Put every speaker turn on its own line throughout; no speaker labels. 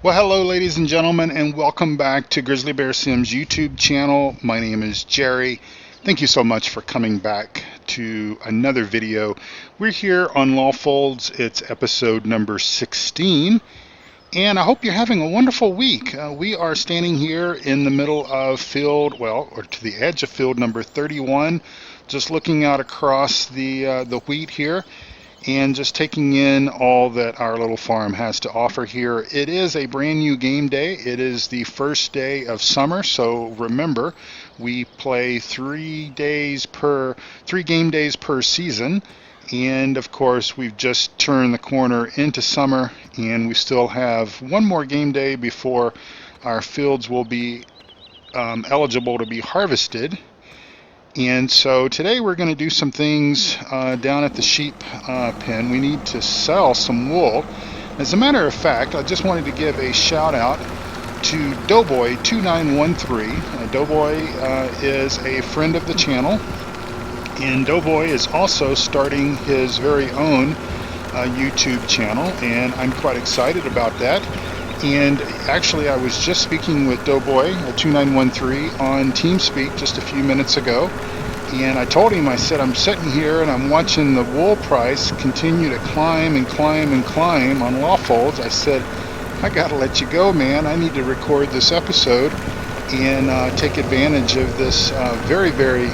Well, hello ladies and gentlemen, and welcome back to Grizzly Bear Sims YouTube channel. My name is Jerry. Thank you so much for coming back to another video. We're here on Lawfolds. It's episode number 16, and I hope you're having a wonderful week. We are standing here in the middle of field, or to the edge of field number 31, just looking out across the wheat here, and just taking in all that our little farm has to offer here. It is a brand new game day. It is the first day of summer, so remember, we play 3 game days per season, and of course we've just turned the corner into summer, and we still have one more game day before our fields will be eligible to be harvested. And so today we're going to do some things down at the sheep pen. We need to sell some wool. As a matter of fact, I just wanted to give a shout out to Doughboy2913. Doughboy is a friend of the channel, and Doughboy is also starting his very own YouTube channel, and I'm quite excited about that. And actually, I was just speaking with Doughboy2913 on TeamSpeak just a few minutes ago, and I told him, I said, I'm sitting here and I'm watching the wool price continue to climb and climb and climb on Lawfolds. I said, I gotta let you go, man. I need to record this episode and take advantage of this very, very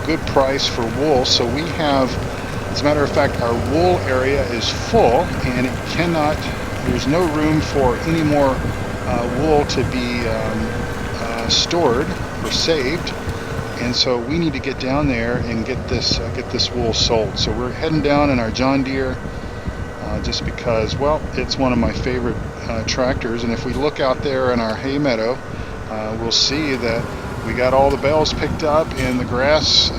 good price for wool. So we have, as a matter of fact, our wool area is full, and it cannot, there's no room for any more wool to be stored or saved, and so we need to get down there and get this wool sold. So we're heading down in our John Deere just because, well, it's one of my favorite tractors. And if we look out there in our hay meadow, we'll see that we got all the bales picked up and the grass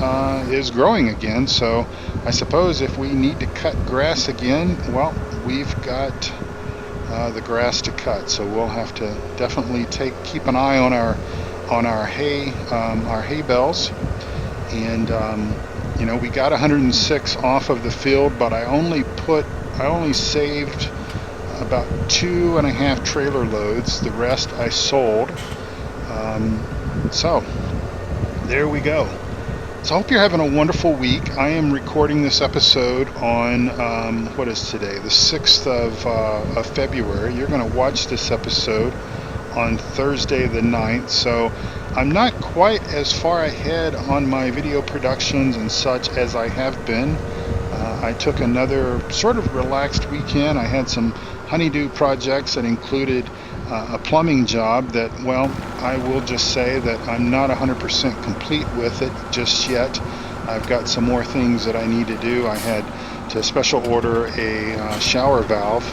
is growing again. So I suppose if we need to cut grass again, well, we've got the grass to cut, so we'll have to definitely keep an eye on our hay bales. And you know, we got 106 off of the field, but I only saved about 2.5 trailer loads. The rest I sold. So there we go. So I hope you're having a wonderful week. I am recording this episode on, what is today? The 6th of February. You're going to watch this episode on Thursday the 9th. So I'm not quite as far ahead on my video productions and such as I have been. I took another sort of relaxed weekend. I had some honeydew projects that included a plumbing job that, well, I will just say that I'm not 100% complete with it just yet. I've got some more things that I need to do. I had to special order a shower valve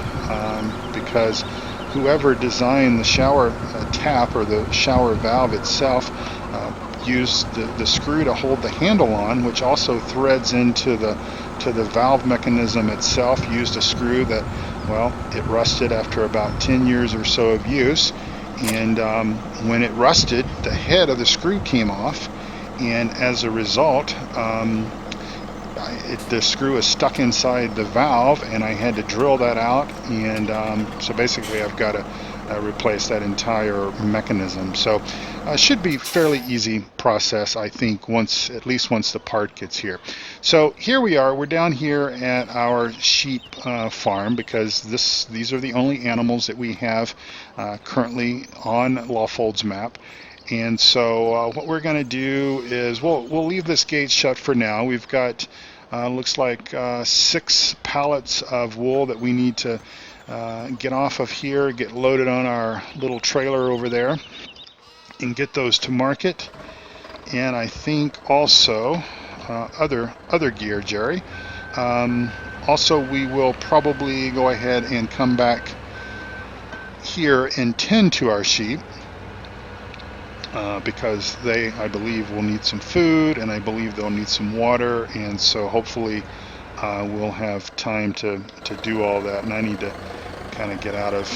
because whoever designed the shower tap or the shower valve itself used the screw to hold the handle on, which also threads into the valve mechanism itself. Used a screw that, well, it rusted after about 10 years or so of use, and when it rusted, the head of the screw came off, and as a result, the screw is stuck inside the valve, and I had to drill that out, and so basically I've got to replace that entire mechanism. So should be fairly easy process, I think, at least once the part gets here. So here we are. We're down here at our sheep farm because these are the only animals that we have currently on Lawfolds map. And so what we're going to do is we'll leave this gate shut for now. We've got looks like 6 pallets of wool that we need to get off of here, get loaded on our little trailer over there, and get those to market. And I think also other gear, Jerry. Also, we will probably go ahead and come back here and tend to our sheep because they, I believe, will need some food, and I believe they'll need some water, and so hopefully we'll have time to do all that. And I need to kind of get out of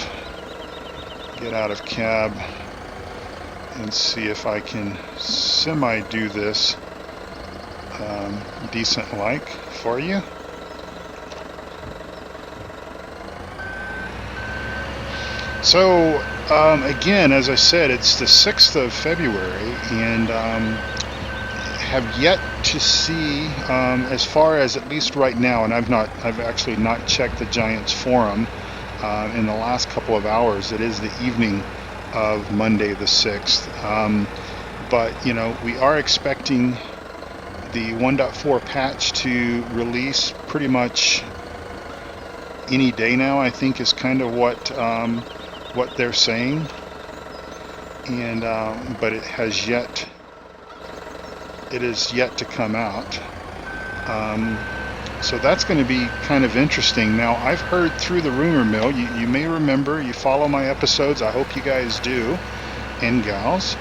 cab and see if I can do this decent like for you. So, again, as I said, it's the 6th of February, and have yet to see, as far as at least right now, and I've actually not checked the Giants forum in the last couple of hours. It is the evening of Monday the 6th. But, you know, we are expecting the 1.4 patch to release pretty much any day now, I think, is kind of what they're saying. And but it is yet to come out. So that's going to be kind of interesting. Now, I've heard through the rumor mill, you may remember, you follow my episodes, I hope you guys do, and gals,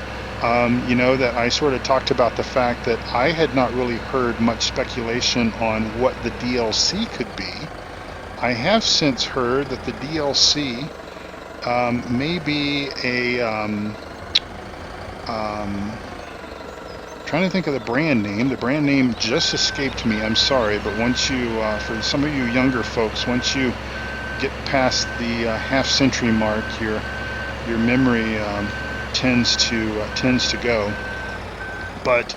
you know that I sort of talked about the fact that I had not really heard much speculation on what the DLC could be. I have since heard that the DLC may be a trying to think of the brand name. The brand name just escaped me. I'm sorry, but once you, for some of you younger folks, once you get past the half-century mark, your memory tends to go. But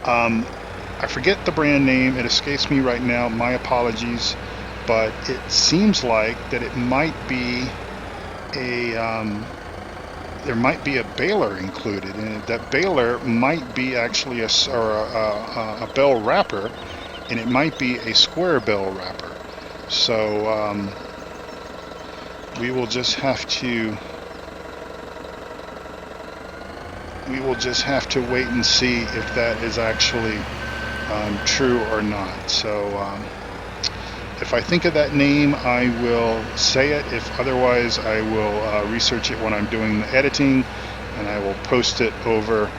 I forget the brand name. It escapes me right now. My apologies. But it seems like that it might be there might be a baler included, and that baler might be actually a bell wrapper, and it might be a square bell wrapper. So we will just have to wait and see if that is actually true or not. So if I think of that name, I will say it. If otherwise, I will research it when I'm doing the editing, and I will post it over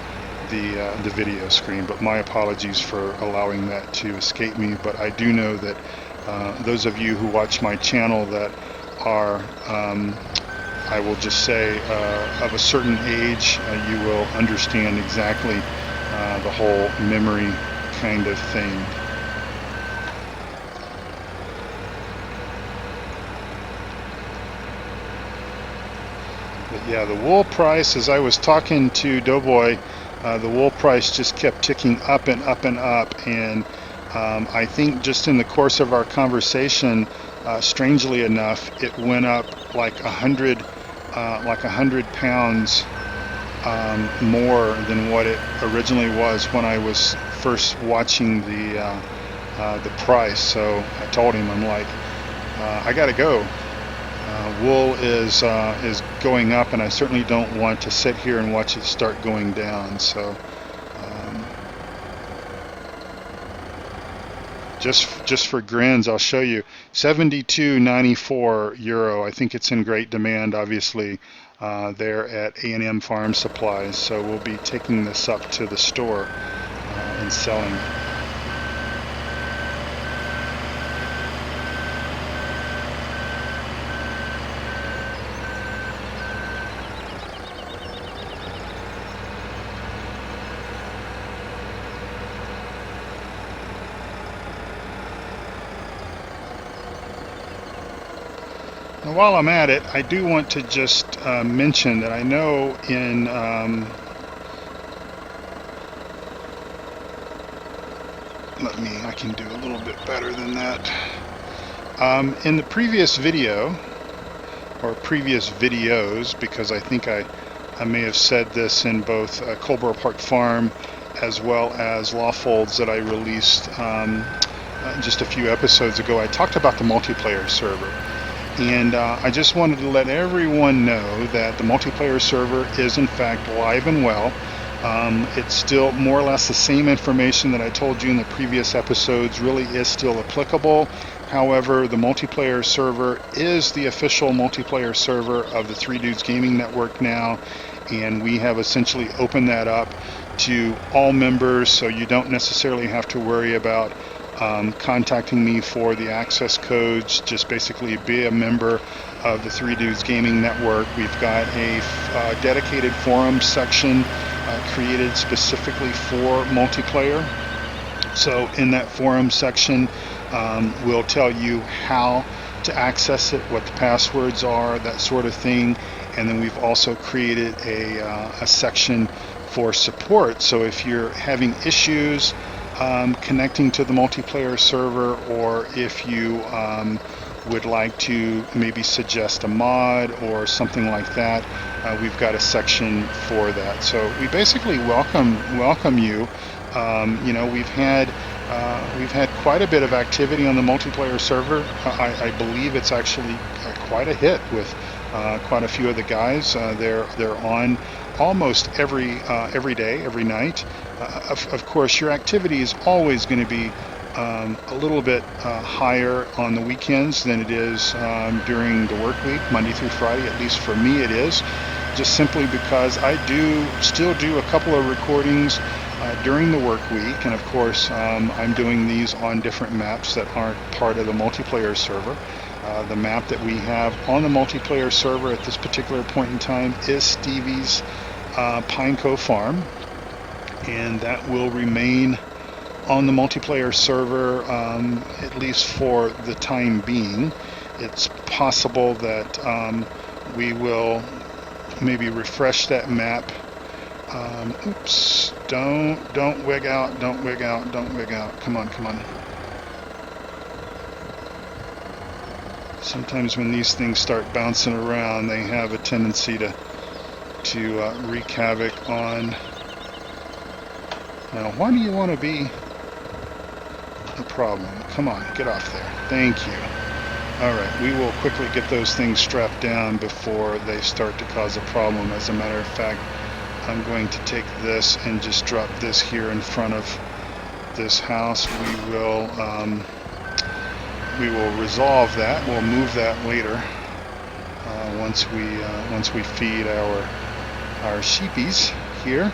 the video screen. But my apologies for allowing that to escape me. But I do know that those of you who watch my channel that are, I will just say, of a certain age, you will understand exactly the whole memory kind of thing. But yeah, the wool price, as I was talking to Doughboy, the wool price just kept ticking up and up and up, and I think just in the course of our conversation, strangely enough, it went up like 100 pounds more than what it originally was when I was first watching the price. So I told him, I'm like, I gotta go. Wool is going up, and I certainly don't want to sit here and watch it start going down. So just for grins, I'll show you. €72.94. I think it's in great demand, obviously, there at A&M Farm Supplies. So we'll be taking this up to the store and selling it. Now, while I'm at it, I do want to just mention that I know in I can do a little bit better than that. In the previous video, or previous videos, because I think I may have said this in both Colborough Park Farm as well as Lawfolds that I released just a few episodes ago, I talked about the multiplayer server. And I just wanted to let everyone know that the multiplayer server is in fact live and well. It's still more or less the same information that I told you in the previous episodes really is still applicable. However, the multiplayer server is the official multiplayer server of the Three Dudes Gaming Network now, and we have essentially opened that up to all members, so you don't necessarily have to worry about contacting me for the access codes. Just basically be a member of the Three Dudes Gaming Network. We've got a dedicated forum section created specifically for multiplayer. So in that forum section, we'll tell you how to access it, what the passwords are, that sort of thing. And then we've also created a section for support. So if you're having issues connecting to the multiplayer server, or if you would like to maybe suggest a mod or something like that, we've got a section for that. So we basically welcome you. You know, we've had quite a bit of activity on the multiplayer server. I believe it's actually quite a hit with quite a few of the guys. They're on almost every day, every night. Of course, your activity is always going to be a little bit higher on the weekends than it is during the work week, Monday through Friday. At least for me it is, just simply because I still do a couple of recordings during the work week, and of course I'm doing these on different maps that aren't part of the multiplayer server. The map that we have on the multiplayer server at this particular point in time is Stevie's Pineco Farm, and that will remain on the multiplayer server at least for the time being. It's possible that we will maybe refresh that map. Oops, don't wig out, don't wig out, don't wig out. Come on. Sometimes when these things start bouncing around, they have a tendency to wreak havoc on. Now, why do you want to be a problem? Come on, get off there. Thank you. Alright, we will quickly get those things strapped down before they start to cause a problem. As a matter of fact, I'm going to take this and just drop this here in front of this house. We will resolve that. We'll move that later once we feed our sheepies here.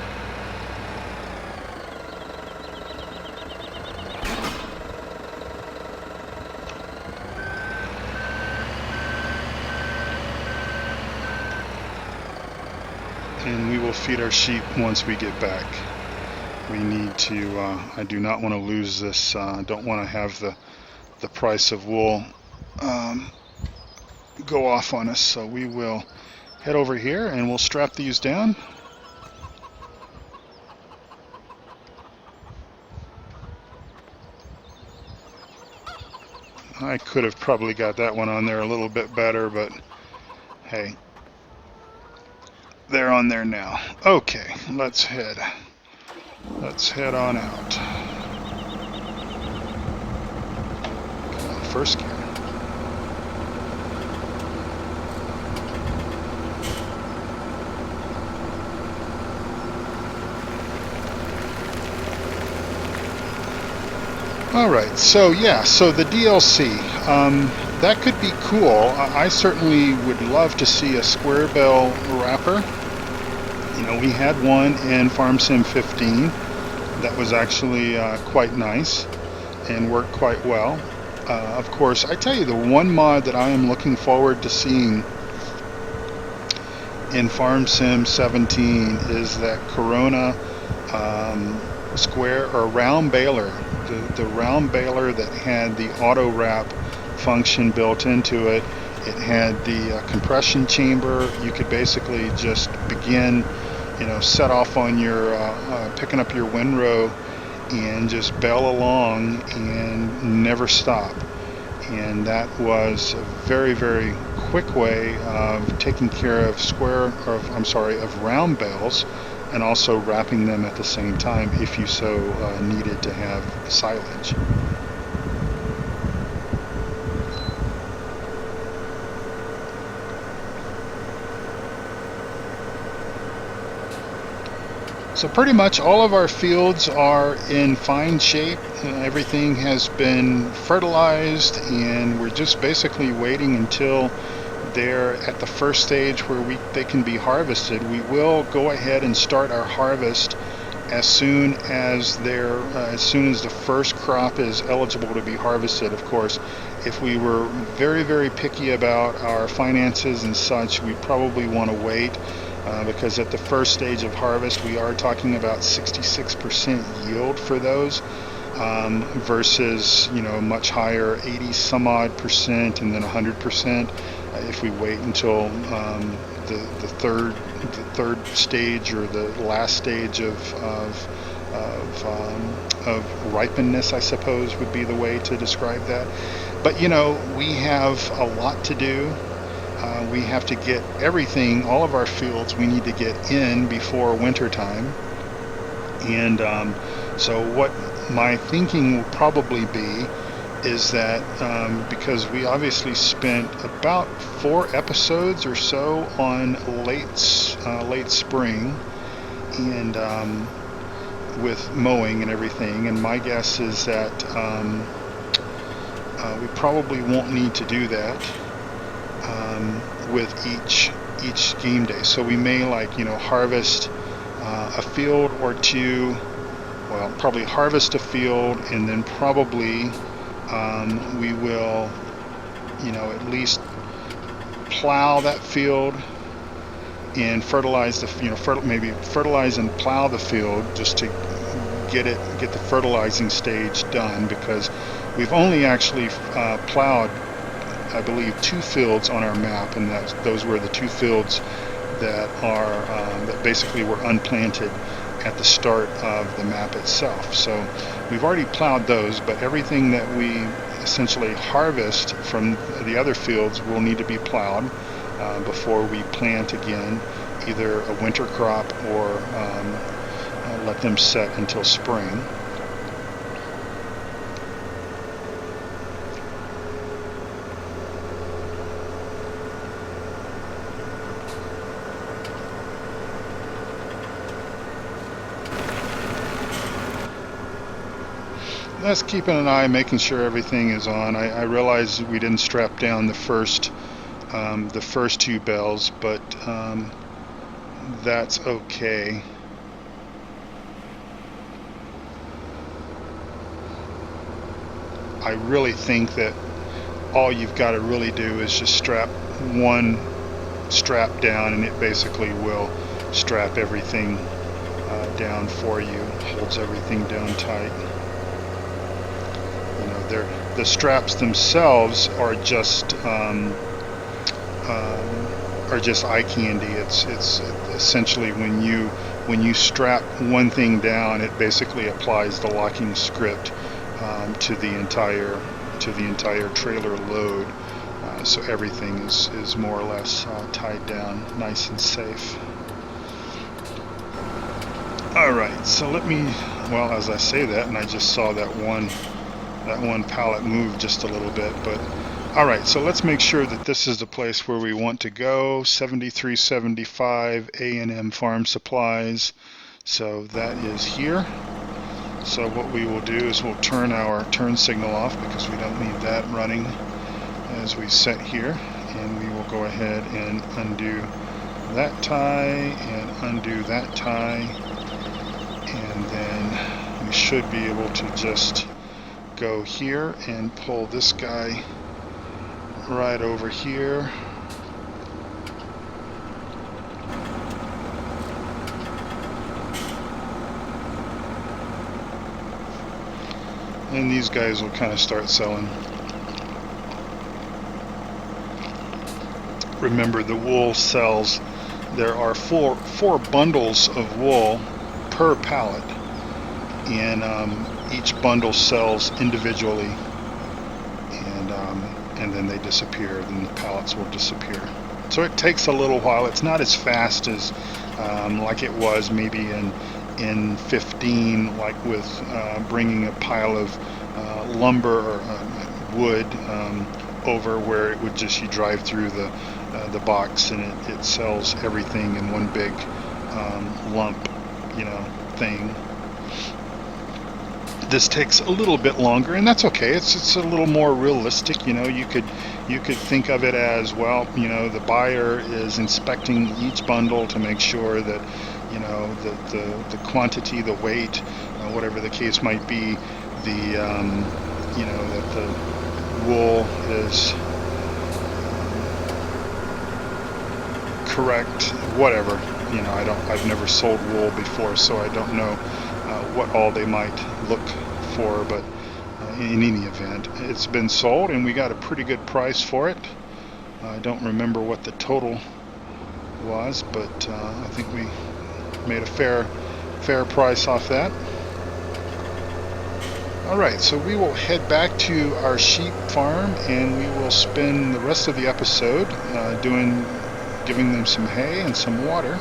And we will feed our sheep once we get back. We need to, I do not want to lose this, don't want to have the price of wool go off on us. So we will head over here and we'll strap these down. I could have probably got that one on there a little bit better, but hey, they're on there now. Okay, let's head on out. Come on, first gear. Alright, so yeah, so the DLC, that could be cool. I certainly would love to see a square bell wrapper. You know, we had one in Farm Sim 15 that was actually quite nice and worked quite well. Of course, I tell you, the one mod that I am looking forward to seeing in Farm Sim 17 is that Corona square or round baler. The round baler that had the auto wrap function built into it. It had the compression chamber. You could basically just begin, you know, set off on your picking up your windrow and just bell along and never stop. And that was a very, very quick way of taking care of of round bells, and also wrapping them at the same time if you so needed to have silage. So pretty much all of our fields are in fine shape. Everything has been fertilized, and we're just basically waiting until they're at the first stage where they can be harvested. We will go ahead and start our harvest as soon as the first crop is eligible to be harvested. Of course, if we were very, very picky about our finances and such, we probably want to wait because at the first stage of harvest we are talking about 66% yield for those. versus, you know, much higher 80 some odd percent and then 100% if we wait until the third stage or the last stage of ripeness, I suppose would be the way to describe that. But you know, we have a lot to do. We have to get everything, all of our fields we need to get in before winter time. And so what my thinking will probably be is that because we obviously spent about 4 episodes or so on late spring and with mowing and everything, and my guess is that we probably won't need to do that with each game day. So we may, like, you know, harvest a field or two. Well, probably harvest a field, and then probably we will, you know, at least plow that field and fertilize the, you know, maybe fertilize and plow the field just to get the fertilizing stage done, because we've only actually plowed, I believe, 2 fields on our map, and those were the 2 fields that are that basically were unplanted at the start of the map itself. So we've already plowed those, but everything that we essentially harvest from the other fields will need to be plowed before we plant again, either a winter crop or let them set until spring. That's keeping an eye, making sure everything is on. I realize we didn't strap down the first 2 bells, but that's okay. I really think that all you've got to really do is just strap one strap down, and it basically will strap everything down for you, holds everything down tight. You know, the straps themselves are just eye candy. It's essentially when you strap one thing down, it basically applies the locking script to the entire trailer load, so everything is more or less tied down nice and safe. Alright, so let me, well, as I say that, and I just saw that one pallet move just a little bit, but alright, so let's make sure that this is the place where we want to go. 7375 A&M Farm Supplies. So that is here. So what we will do is we'll turn our turn signal off, because we don't need that running as we set here, and we will go ahead and undo that tie and undo that tie, and then we should be able to just go here and pull this guy right over here. And these guys will kind of start selling. Remember, the wool sells, there are four bundles of wool per pallet, and each bundle sells individually, and then they disappear, then the pallets will disappear. So it takes a little while. It's not as fast as like it was maybe in 15, like with bringing a pile of lumber or wood over, where it would just, you drive through the box and it sells everything in one big lump, you know, thing. This takes a little bit longer, and that's okay. It's a little more realistic. You know, you could think of it as, well, you know, the buyer is inspecting each bundle to make sure that, you know, the quantity, the weight, whatever the case might be, you know, that the wool is correct, whatever. You know, I've never sold wool before, so I don't know what all they might look for, but in any event, it's been sold and we got a pretty good price for it. I don't remember what the total was, but I think we made a fair price off that. Alright, so we will head back to our sheep farm and we will spend the rest of the episode giving them some hay and some water.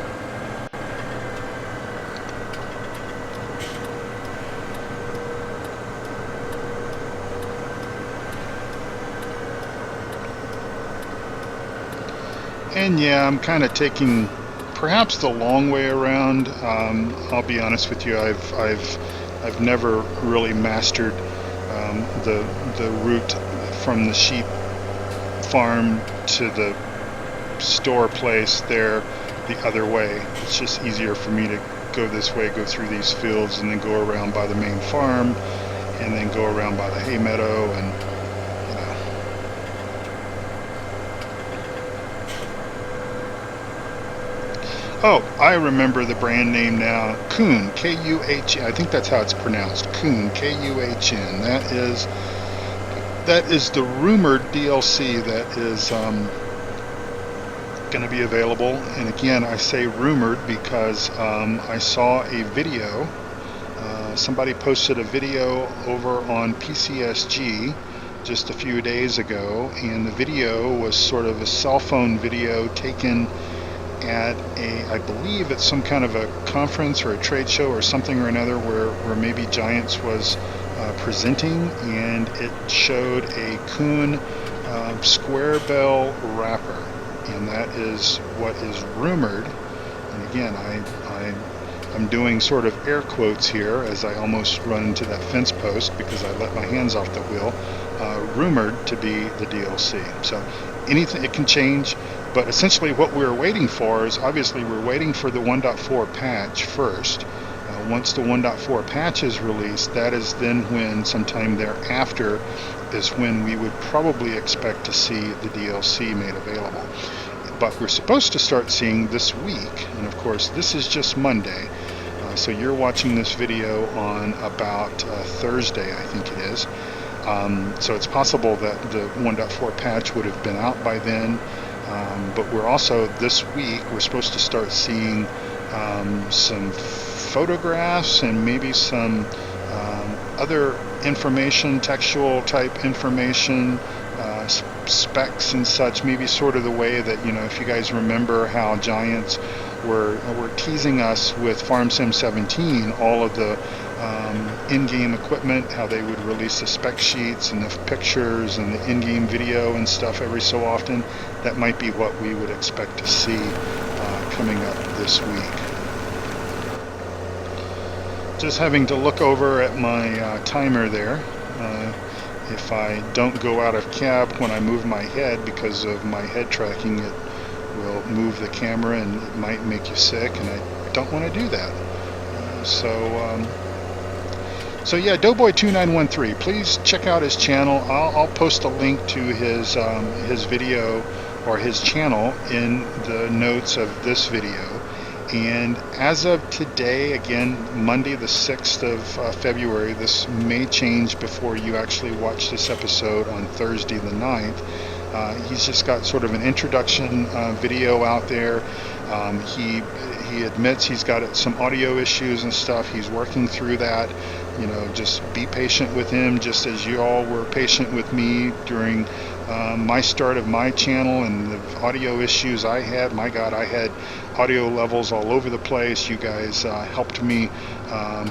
And yeah, I'm kind of taking perhaps the long way around. I'll be honest with you, I've never really mastered the route from the sheep farm to the store place there the other way. It's just easier for me to go this way, go through these fields, and then go around by the main farm, and then go around by the hay meadow, and oh, I remember the brand name now. Kuhn, K-U-H-N. I think that's how it's pronounced. Kuhn, K-U-H-N. That is the rumored DLC that is going to be available. And again, I say rumored because I saw a video. Somebody posted a video over on PCSG just a few days ago, and the video was sort of a cell phone video taken at I believe it's some kind of a conference or a trade show or something or another where maybe Giants was presenting, and it showed a Kuhn square bell wrapper, and that is what is rumored. And again, I'm doing sort of air quotes here as I almost run into that fence post because I let my hands off the wheel. Rumored to be the DLC. So anything, it can change, but essentially what we're waiting for is, obviously we're waiting for the 1.4 patch first. Once the 1.4 patch is released, that is then when, sometime thereafter, is when we would probably expect to see the DLC made available. But we're supposed to start seeing this week, and of course this is just Monday, so you're watching this video on about Thursday, I think it is. So it's possible that the 1.4 patch would have been out by then, but we're also, this week, we're supposed to start seeing some photographs and maybe some other information, textual type information, specs and such, maybe sort of the way that, you know, if you guys remember how Giants were teasing us with Farm Sim 17, all of the in-game equipment, how they would release the spec sheets and the pictures and the in-game video and stuff every so often. That might be what we would expect to see coming up this week. Just having to look over at my timer there. If I don't go out of cab when I move my head because of my head tracking, it will move the camera and it might make you sick, and I don't want to do that. So yeah, Doughboy2913, please check out his channel. I'll post a link to his video or his channel in the notes of this video. And as of today, again, Monday the 6th of February, this may change before you actually watch this episode on Thursday the 9th. He's just got sort of an introduction video out there. He admits he's got some audio issues and stuff. He's working through that. You know, just be patient with him, just as you all were patient with me during my start of my channel and the audio issues I had. My God, I had audio levels all over the place. You guys helped me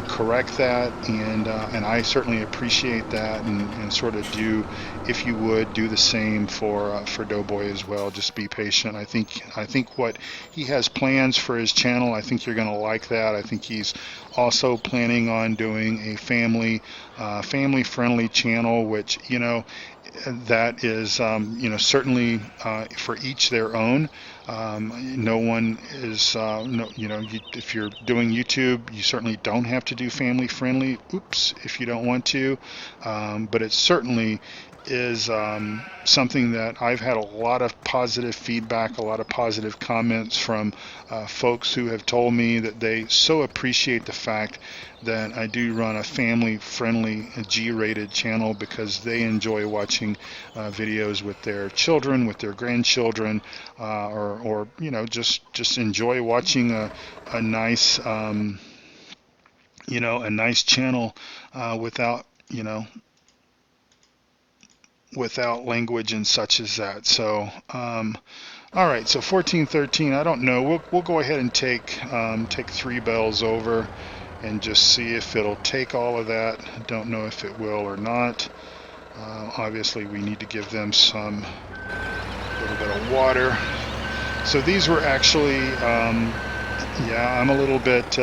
correct that, and I certainly appreciate that, and sort of do, if you would, do the same for Doughboy as well. Just be patient. I think what he has plans for his channel, I think you're going to like that. I think he's also planning on doing a family friendly channel, which, you know, that is you know, certainly for each their own. No one is you know, if you're doing YouTube, you certainly don't have to do family friendly, if you don't want to, but it's certainly is something that I've had a lot of positive feedback, a lot of positive comments from folks who have told me that they so appreciate the fact that I do run a family-friendly G-rated channel, because they enjoy watching videos with their children, with their grandchildren, or you know, just enjoy watching a nice you know, a nice channel without, you know, without language and such as that. So all right, so 1413, I don't know, we'll go ahead and take 3 bells over and just see if it'll take all of that. I don't know if it will or not. Obviously we need to give them some little bit of water. So these were actually yeah, I'm a little bit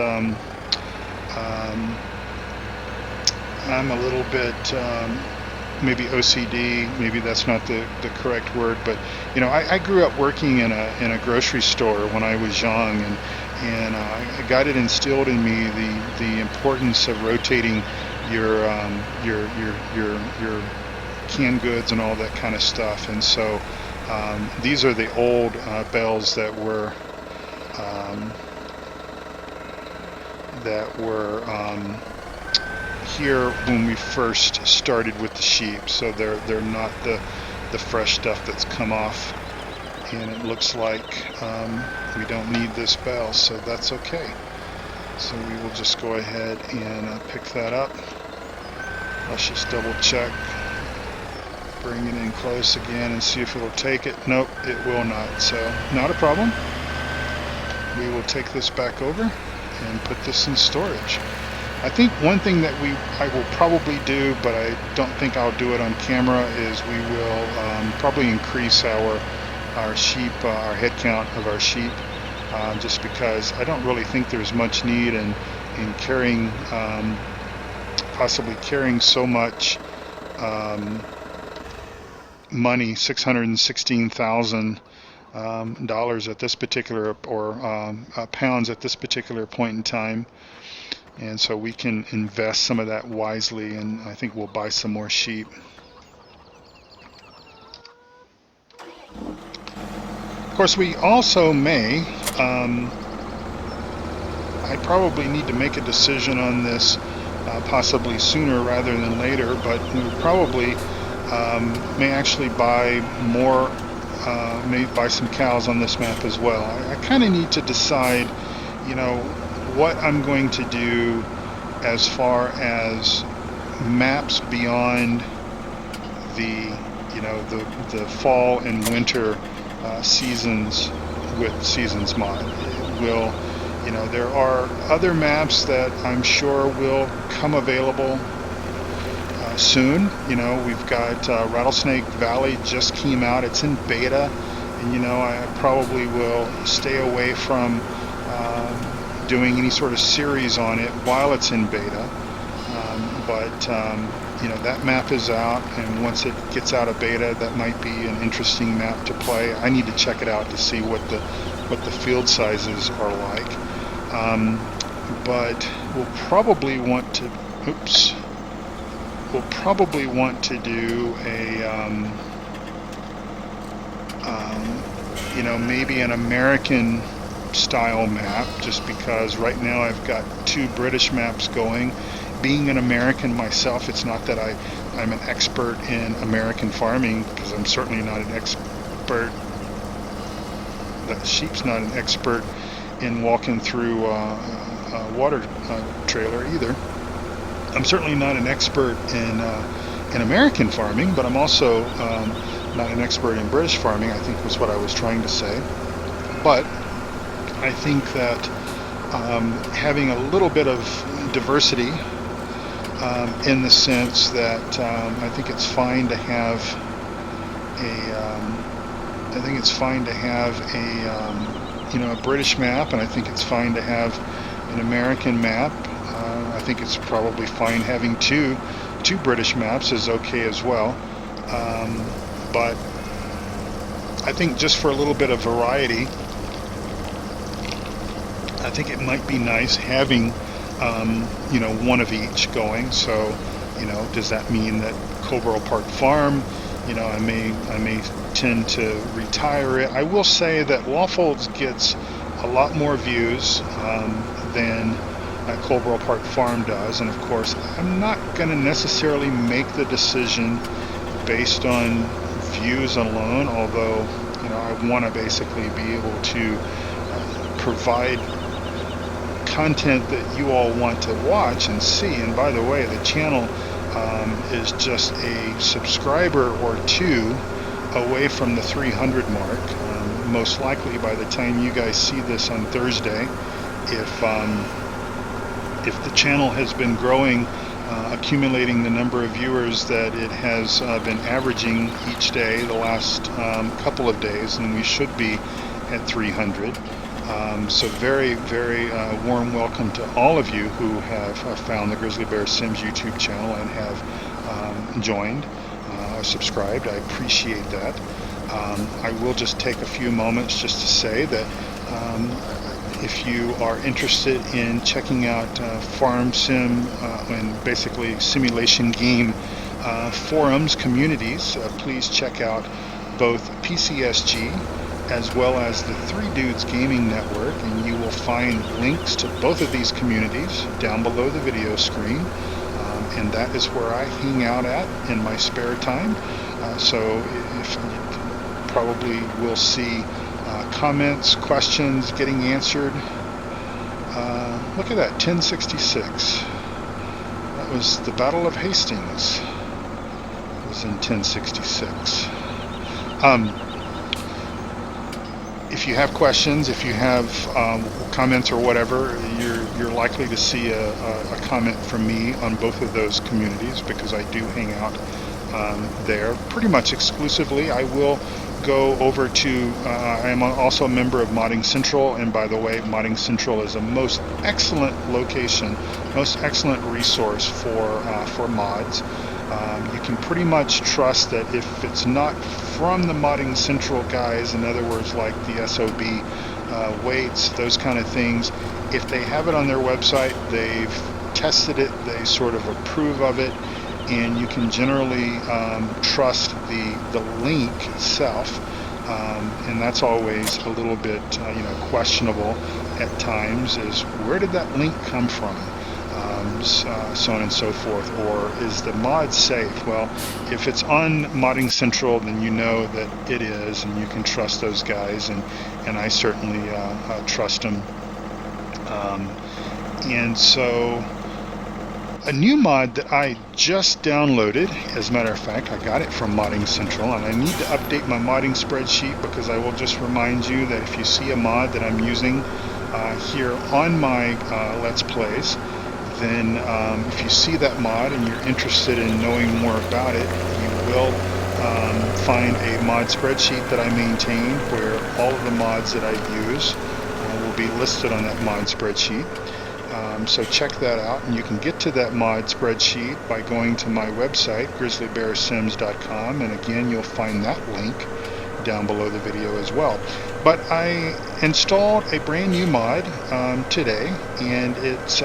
maybe OCD, maybe that's not the correct word, but you know, I grew up working in a grocery store when I was young, and I got it instilled in me the importance of rotating your canned goods and all that kind of stuff. And so these are the old bells that were here when we first started with the sheep. So they're not the fresh stuff that's come off, and it looks like we don't need this bell, so that's okay. So we will just go ahead and pick that up. Let's just double check, bring it in close again and see if it'll take it. Nope, it will not, so not a problem. We will take this back over and put this in storage. I think one thing that I will probably do, but I don't think I'll do it on camera, is we will probably increase our sheep, our head count of our sheep, just because I don't really think there's much need in carrying, possibly carrying so much money, $616,000 at this particular, or pounds at this particular point in time. And so we can invest some of that wisely, and I think we'll buy some more sheep. Of course, we also may, I probably need to make a decision on this possibly sooner rather than later, but we probably may actually buy more, may buy some cows on this map as well. I kind of need to decide, you know, what I'm going to do as far as maps beyond the, you know, the fall and winter seasons with Seasons mod. Will, you know, there are other maps that I'm sure will come available soon. You know, we've got Rattlesnake Valley just came out. It's in beta, and you know, I probably will stay away from doing any sort of series on it while it's in beta, but you know, that map is out, and once it gets out of beta, that might be an interesting map to play. I need to check it out to see what the field sizes are like, but we'll probably want to do a you know, maybe an American style map, just because right now I've got 2 British maps going. Being an American myself, it's not that I'm an expert in American farming, because I'm certainly not an expert, that sheep's not an expert in walking through a water trailer either. I'm certainly not an expert in American farming, but I'm also not an expert in British farming, I think was what I was trying to say. But I think that having a little bit of diversity, in the sense that I think it's fine to have you know, a British map, and I think it's fine to have an American map. I think it's probably fine having two British maps is okay as well. But I think just for a little bit of variety, I think it might be nice having you know, one of each going. So, you know, does that mean that Coldwell Park Farm, you know, I may tend to retire it. I will say that Lawfolds gets a lot more views than Coldwell Park Farm does, and of course I'm not going to necessarily make the decision based on views alone, although, you know, I want to basically be able to provide content that you all want to watch and see. And by the way, the channel is just a subscriber or two away from the 300 mark. Most likely by the time you guys see this on Thursday, if the channel has been growing, accumulating the number of viewers that it has been averaging each day the last couple of days, then we should be at 300. So very, very warm welcome to all of you who have found the Grizzly Bear Sims YouTube channel and have joined, subscribed. I appreciate that. I will just take a few moments just to say that if you are interested in checking out farm sim and basically simulation game forums, communities, please check out both PCSG as well as the Three Dudes Gaming Network, and you will find links to both of these communities down below the video screen, and that is where I hang out at in my spare time. So if you probably will see comments, questions getting answered. Look at that, 1066. That was the Battle of Hastings. It was in 1066. If you have questions, if you have comments or whatever, you're likely to see a comment from me on both of those communities, because I do hang out there pretty much exclusively. I will go over to, I am also a member of Modding Central, and by the way, Modding Central is a most excellent location, most excellent resource for mods. You can pretty much trust that if it's not from the Modding Central guys, in other words, like the SOB weights, those kind of things, if they have it on their website, they've tested it, they sort of approve of it, and you can generally trust the link itself, and that's always a little bit questionable at times, is where did that link come from, so on and so forth, or is the mod safe? Well, if it's on Modding Central, then you know that it is, and you can trust those guys, and I certainly trust them. And so a new mod that I just downloaded, as a matter of fact, I got it from Modding Central, and I need to update my modding spreadsheet, because I will just remind you that if you see a mod that I'm using here on my Let's Plays, then if you see that mod and you're interested in knowing more about it, you will find a mod spreadsheet that I maintain where all of the mods that I use will be listed on that mod spreadsheet. So check that out, and you can get to that mod spreadsheet by going to my website, grizzlybearsims.com, and again, you'll find that link down below the video as well. But I installed a brand new mod today, and it's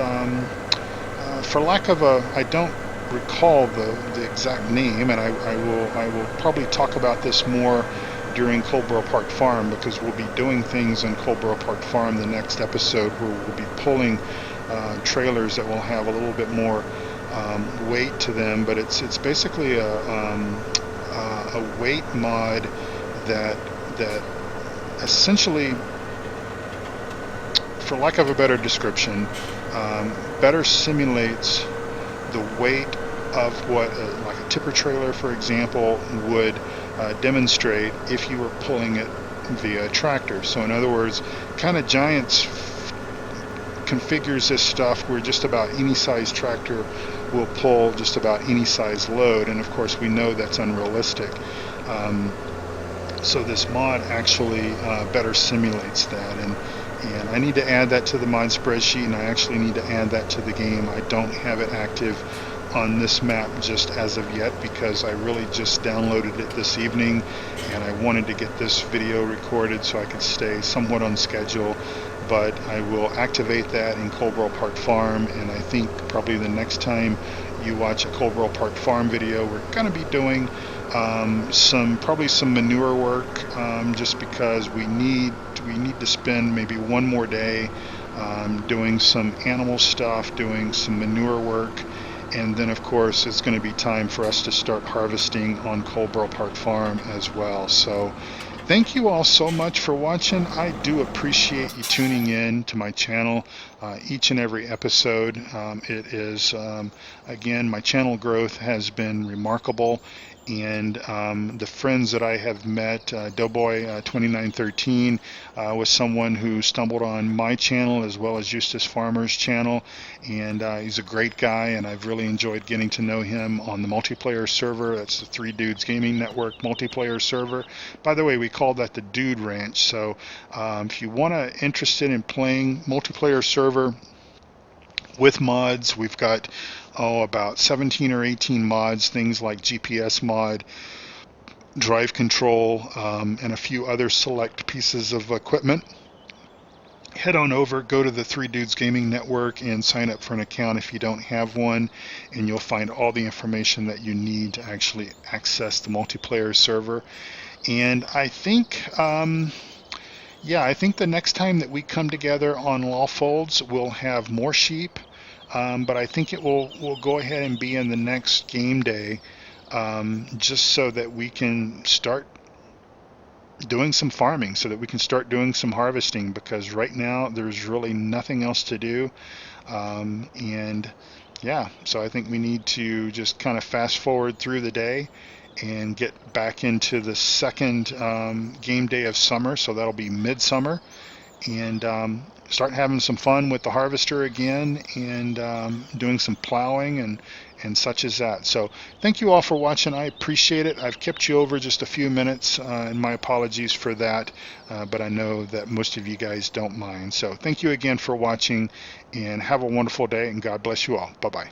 for lack of I don't recall the exact name, and I will probably talk about this more during Coldwell Park Farm, because we'll be doing things in Coldwell Park Farm the next episode, where we'll be pulling trailers that will have a little bit more weight to them. But it's basically a weight mod that essentially, for lack of a better description, better simulates the weight of what like a tipper trailer, for example, would demonstrate if you were pulling it via a tractor. So in other words, kind of Giants configures this stuff where just about any size tractor will pull just about any size load, and of course we know that's unrealistic. So this mod actually better simulates that, and I need to add that to the mod spreadsheet, and I actually need to add that to the game. I don't have it active on this map just as of yet, because I really just downloaded it this evening, and I wanted to get this video recorded so I could stay somewhat on schedule. But I will activate that in Coldwell Park Farm, and I think probably the next time you watch a Cold World Park Farm video. We're going to be doing probably some manure work, just because we need to spend maybe one more day doing some animal stuff, doing some manure work, and then of course it's going to be time for us to start harvesting on Cold World Park Farm as well. So thank you all so much for watching. I do appreciate you tuning in to my channel each and every episode. It is, again, my channel growth has been remarkable, and the friends that I have met, Doughboy2913 was someone who stumbled on my channel as well as Eustace Pharmer's channel, and he's a great guy, and I've really enjoyed getting to know him on the multiplayer server. That's the Three Dudes Gaming Network multiplayer server. By the way, we call that the Dude Ranch. So if you interested in playing multiplayer server with mods, we've got about 17 or 18 mods, things like GPS mod, drive control, and a few other select pieces of equipment. Head on over, go to the Three Dudes Gaming Network and sign up for an account if you don't have one, and you'll find all the information that you need to actually access the multiplayer server. And I think, I think the next time that we come together on Lawfolds, we'll have more sheep, but I think we'll go ahead and be in the next game day, just so that we can start doing some farming, so that we can start doing some harvesting, because right now there's really nothing else to do. And yeah, so I think we need to just kind of fast forward through the day and get back into the second game day of summer, so that'll be midsummer, and start having some fun with the harvester again, and doing some plowing and such as that. So thank you all for watching. I appreciate it. I've kept you over just a few minutes, and my apologies for that, but I know that most of you guys don't mind. So thank you again for watching, and have a wonderful day, and God bless you all. Bye-bye.